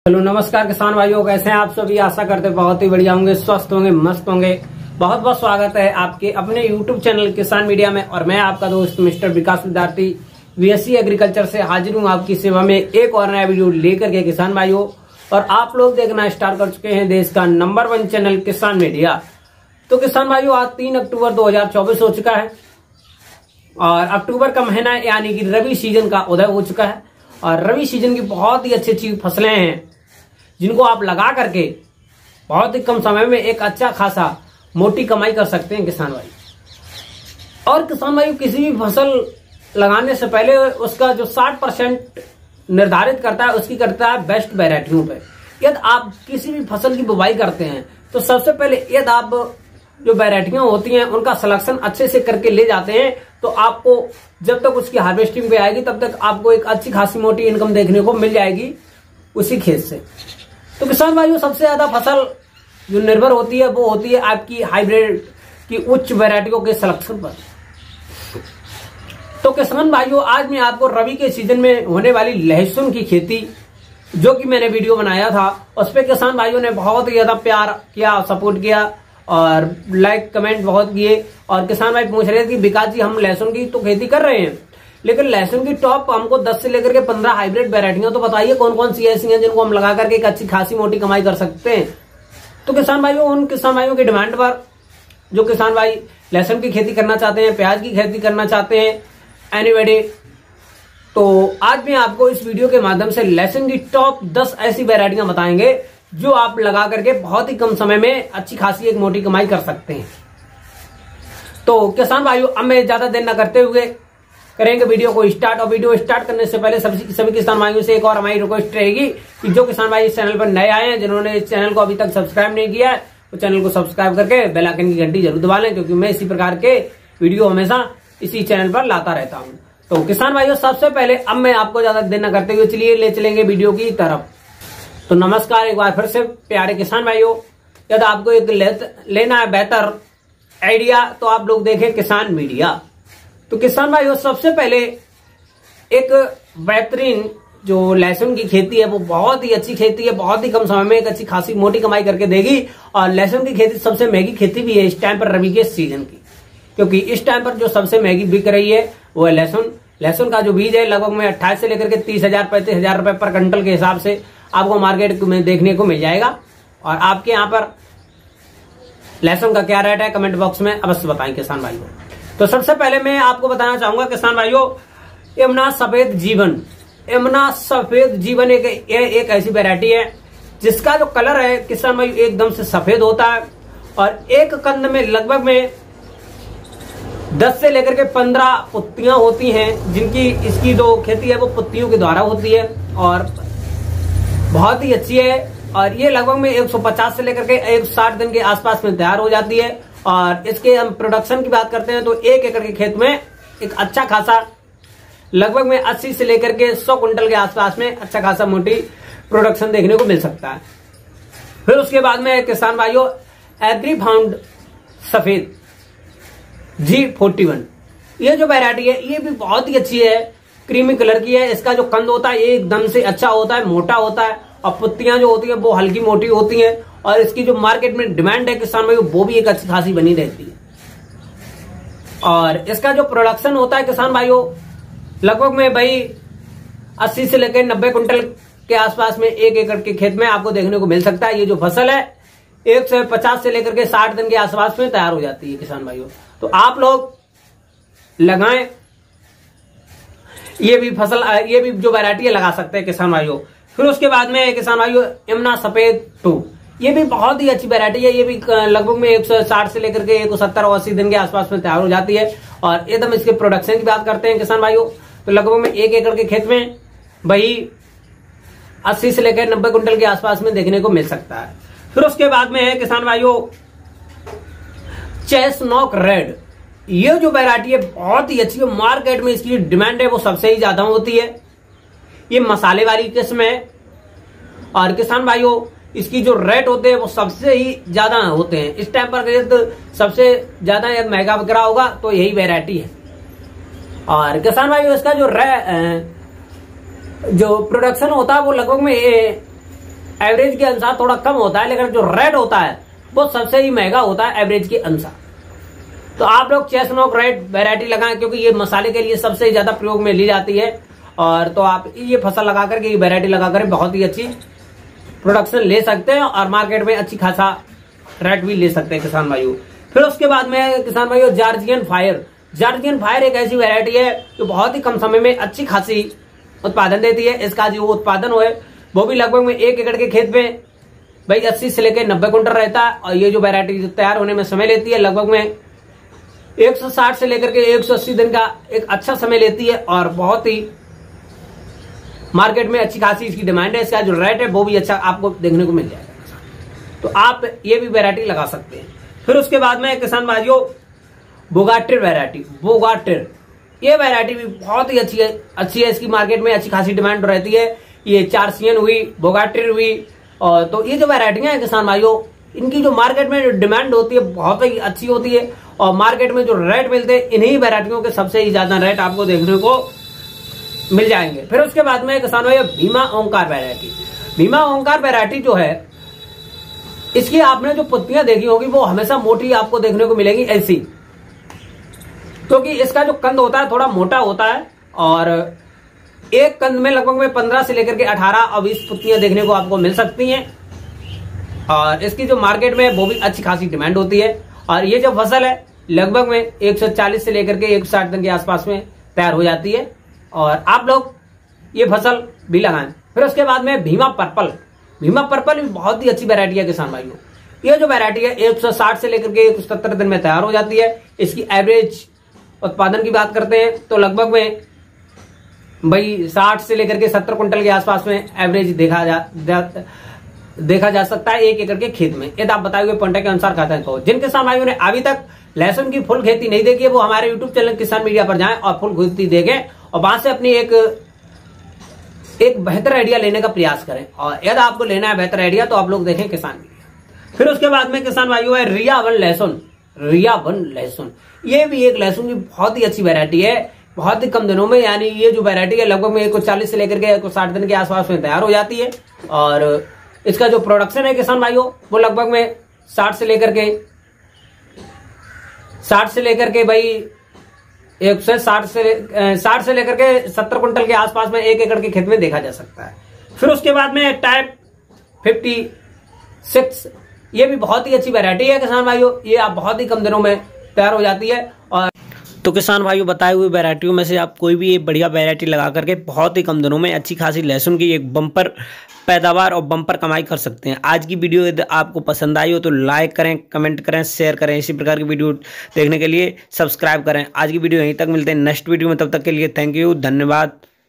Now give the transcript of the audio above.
Hello नमस्कार किसान भाइयों, कैसे हैं आप सभी। आशा करते बहुत ही बढ़िया होंगे, स्वस्थ होंगे, मस्त होंगे। बहुत बहुत स्वागत है आपके अपने यूट्यूब चैनल किसान मीडिया में। और मैं आपका दोस्त मिस्टर विकास विद्यार्थी बीएससी एग्रीकल्चर से हाजिर हूं आपकी सेवा में एक और नया वीडियो लेकर के किसान भाइयों। और आप लोग देखना स्टार्ट कर चुके हैं देश का नंबर 1 चैनल किसान मीडिया। तो किसान भाइयों, आज 3 अक्टूबर 2024 हो चुका है और अक्टूबर का महीना यानी कि रबी सीजन का उदय हो चुका है। और रबी सीजन की बहुत ही अच्छी अच्छी फसलें हैं जिनको आप लगा करके बहुत ही कम समय में एक अच्छा खासा मोटी कमाई कर सकते हैं किसान भाई। और किसान भाई, किसी भी फसल लगाने से पहले उसका जो 60% निर्धारित करता है उसकी करता है बेस्ट वैरायटियों पे। यदि आप किसी भी फसल की बुवाई करते हैं तो सबसे पहले यदि आप जो वैरायटियां होती हैं उनका सिलेक्शन अच्छे से करके ले जाते हैं तो आपको जब तक उसकी हार्वेस्टिंग पे आएगी तब तक आपको एक अच्छी खासी मोटी इनकम देखने को मिल जाएगी उसी खेत से। तो किसान भाइयों, सबसे ज्यादा फसल जो निर्भर होती है वो होती है आपकी हाइब्रिड की उच्च वैरायटियों के सिलेक्शन पर। तो किसान भाइयों, आज मैं आपको रबी के सीजन में होने वाली लहसुन की खेती जो कि मैंने वीडियो बनाया था उस पर किसान भाइयों ने बहुत ही ज्यादा प्यार किया, सपोर्ट किया और लाइक कमेंट बहुत किए। और किसान भाई पूछ रहे थे कि विकास जी, हम लहसुन की तो खेती कर रहे हैं लेकिन लहसुन की टॉप हमको 10 से लेकर के 15 हाइब्रिड वैरायटियां तो बताइए कौन कौन सी ऐसी हैं जिनको हम लगा करके एक अच्छी खासी मोटी कमाई कर सकते हैं। तो किसान भाइयों, उन किसान भाइयों की डिमांड पर जो किसान भाई लहसुन की खेती करना चाहते हैं, प्याज की खेती करना चाहते हैं, एनीबॉडी, तो आज मैं आपको इस वीडियो के माध्यम से लहसुन की टॉप 10 ऐसी वैरायटियां बताएंगे जो आप लगा करके बहुत ही कम समय में अच्छी खासी एक मोटी कमाई कर सकते हैं। तो किसान भाइयों, अब मैं ज्यादा देर न करते हुए करेंगे वीडियो को स्टार्ट। और वीडियो स्टार्ट करने से पहले सभी किसान भाइयों से एक और हमारी रिक्वेस्ट रहेगी कि जो किसान भाई इस चैनल पर नए आए हैं, जिन्होंने इस चैनल को अभी तक सब्सक्राइब नहीं किया है, तो चैनल को सब्सक्राइब करके बेल आइकन की घंटी जरूर दबा लें, क्योंकि मैं इसी प्रकार के वीडियो हमेशा इसी चैनल पर लाता रहता हूं। तो किसान भाइयों, सबसे पहले अब मैं आपको ज्यादा देर न करते हुए चलिए ले चलेंगे वीडियो की तरफ। तो नमस्कार एक बार फिर से प्यारे किसान भाइयों। यदि आपको एक लेना है बेहतर आइडिया तो आप लोग देखें किसान मीडिया। तो किसान भाइयों, सबसे पहले एक बेहतरीन जो लहसुन की खेती है वो बहुत ही अच्छी खेती है, बहुत ही कम समय में एक अच्छी खासी मोटी कमाई करके देगी। और लहसुन की खेती सबसे महंगी खेती भी है इस टाइम पर रबी के सीजन की, क्योंकि इस टाइम पर जो सबसे महंगी बिक रही है वो है लहसुन। लहसुन का जो बीज है लगभग में 28 से लेकर के 30,000 35,000 रुपए पर क्विंटल के हिसाब से आपको मार्केट में देखने को मिल जाएगा। और आपके यहाँ पर लहसुन का क्या रेट है कमेंट बॉक्स में अवश्य बताएं किसान भाइयों। तो सबसे पहले मैं आपको बताना चाहूंगा किसान भाइयों, यमुना सफेद जीवन। यमुना सफेद जीवन एक ऐसी वैरायटी है जिसका जो कलर है किसान भाई एकदम से सफेद होता है और एक कंद में लगभग में 10 से लेकर के 15 पुत्तियां होती हैं, जिनकी इसकी जो खेती है वो पुत्तियों के द्वारा होती है और बहुत ही अच्छी है। और ये लगभग में 150 से लेकर के 160 दिन के आसपास में तैयार हो जाती है। और इसके हम प्रोडक्शन की बात करते हैं तो 1 एकड़ के खेत में एक अच्छा खासा लगभग में 80 से लेकर के 100 कुंटल के आसपास में अच्छा खासा मोटी प्रोडक्शन देखने को मिल सकता है। फिर उसके बाद में किसान भाइयों, एग्री फाउंड सफेद G41, ये जो वैरायटी है ये भी बहुत ही अच्छी है, क्रीमी कलर की है। इसका जो कंद होता है ये एकदम से अच्छा होता है, मोटा होता है और पत्तियां जो होती है वो हल्की मोटी होती हैं। और इसकी जो मार्केट में डिमांड है किसान भाई वो भी एक अच्छी खासी बनी रहती है। और इसका जो प्रोडक्शन होता है किसान भाइयों लगभग में भाई 80 से लेकर 90 कुंटल के आसपास में 1 एकड़ के खेत में आपको देखने को मिल सकता है। ये जो फसल है 150 से लेकर के 60 दिन के आसपास में तैयार हो जाती है किसान भाइयों। तो आप लोग लगाएं, ये भी फसल, ये भी जो वैरायटी है लगा सकते हैं किसान भाइयों। फिर उसके बाद में किसान भाइयों यमुना सफेद 2, ये भी बहुत ही अच्छी वैरायटी है। ये भी लगभग में 160 से लेकर के 170 और 80 दिन के आसपास में तैयार हो जाती है। और एकदम इसके प्रोडक्शन की बात करते हैं किसान भाइयों तो लगभग में 1 एकड़ के खेत में वही 80 से लेकर 90 कुंटल के आसपास में देखने को मिल सकता है। फिर उसके बाद में है किसान भाइयों चेस्टनट रेड। ये जो वैरायटी है बहुत ही अच्छी है, मार्केट में इसकी डिमांड है वो सबसे ही ज्यादा होती है। ये मसाले वाली किस्म है और किसान भाइयों इसकी जो रेट होते हैं वो सबसे ही ज्यादा होते हैं। इस टाइम पर तो सबसे ज्यादा महंगा बिक रहा होगा तो यही वैरायटी है। और किसान भाइयों इसका जो प्रोडक्शन होता है वो लगभग में एवरेज के अनुसार थोड़ा कम होता है, लेकिन जो रेड होता है वो सबसे ही महंगा होता है एवरेज के अनुसार। तो आप लोग चेस्टनट रेड वैरायटी लगाएं, क्योंकि ये मसाले के लिए सबसे ज्यादा प्रयोग में ली जाती है। और तो आप ये फसल लगा करके, ये वैरायटी लगा कर बहुत ही अच्छी प्रोडक्शन ले सकते हैं और मार्केट में अच्छी खासा रेट भी ले सकते हैं किसान भाइयों। फिर उसके बाद में किसान भाइयों जॉर्जियन फायर। जॉर्जियन फायर एक ऐसी वैरायटी है जो बहुत ही कम समय में अच्छी खासी उत्पादन देती है। इसका जो उत्पादन है वो भी लगभग में 1 एकड़ के खेत में भाई 80 से लेकर 90 कुंटल रहता है। और ये जो वैरायटी तैयार होने में समय लेती है लगभग में 160 से लेकर के 180 दिन का एक अच्छा समय लेती है और बहुत ही मार्केट में अच्छी खासी इसकी डिमांड है। इसका जो रेट है वो भी अच्छा आपको देखने को मिल जाएगा। तो आप ये भी वैरायटी लगा सकते हैं। फिर उसके बाद में किसान भाइयों बोगाटिर वैरायटी। बोगाटिर ये वैरायटी भी बहुत ही अच्छी है। इसकी मार्केट में अच्छी खासी डिमांड रहती है। ये चार्सियन हुई, बोगाटिर हुई, और तो ये जो वैरायटियां हैं किसान भाइयों, इनकी जो मार्केट में डिमांड होती है बहुत ही अच्छी होती है। और मार्केट में जो रेट मिलते हैं इन्हीं वैरायटियों के सबसे ही ज्यादा रेट आपको देखने को मिल जाएंगे। फिर उसके बाद में किसान भाइयों भीमा ओंकार वैरायटी। भीमा ओंकार वैरायटी जो है, इसकी आपने जो पत्तियां देखी होगी वो हमेशा मोटी आपको देखने को मिलेगी ऐसी, क्योंकि इसका जो कंद होता है थोड़ा मोटा होता है और एक कंद में लगभग में 15 से लेकर के 18 और 20 पत्तियां देखने को आपको मिल सकती हैं। और इसकी जो मार्केट में वो भी अच्छी खासी डिमांड होती है। और ये जो फसल है लगभग में 140 से लेकर के 160 दिन के आसपास में तैयार हो जाती है और आप लोग ये फसल भी लगाएं। फिर उसके बाद में भीमा पर्पल। भीमा पर्पल भी बहुत ही अच्छी वैरायटी है किसान भाइयों। ये जो वैरायटी है 160 से लेकर के 170 दिन में तैयार हो जाती है। इसकी एवरेज उत्पादन की बात करते हैं तो लगभग में भाई 60 से लेकर के 70 कुंटल के आसपास में एवरेज देखा जा सकता है 1 एकड़ के खेत में। यदि आप बताए हुए पॉइंट के अनुसार कहते हैं तो जिन किसान भाइयों ने अभी तक लहसुन की फुल खेती नहीं देखी है वो हमारे यूट्यूब चैनल किसान मीडिया पर जाएं और फुल खेती देखें और वहां से अपनी एक बेहतर आइडिया लेने का प्रयास करें। और यदि आपको लेना है बेहतर आइडिया तो आप लोग देखें किसान मीडिया। फिर उसके बाद में किसान भाइयों है रिया-1 लहसुन। रिया-1 लहसुन ये भी एक लहसुन की बहुत ही अच्छी वैरायटी है। बहुत ही कम दिनों में, यानी ये जो वैरायटी है लगभग में 140 से लेकर के 160 दिन के आसपास में तैयार हो जाती है। और इसका जो प्रोडक्शन है किसान भाइयों वो लगभग में 60 से लेकर के भाई 160 से लेकर के 70 कुंटल के आसपास में 1 एकड़ के खेत में देखा जा सकता है। फिर उसके बाद में टाइप 56 ये भी बहुत ही अच्छी वैरायटी है किसान भाइयों। ये आप बहुत ही कम दिनों में तैयार हो जाती है। और तो किसान भाइयों बताए हुए वैरायटियों में से आप कोई भी एक बढ़िया वैरायटी लगा करके बहुत ही कम दिनों में अच्छी खासी लहसुन की एक बम्पर पैदावार और बम्पर कमाई कर सकते हैं। आज की वीडियो यदि आपको पसंद आई हो तो लाइक करें, कमेंट करें, शेयर करें। इसी प्रकार की वीडियो देखने के लिए सब्सक्राइब करें। आज की वीडियो यहीं तक, मिलते हैं नेक्स्ट वीडियो में। तब तक के लिए थैंक यू, धन्यवाद।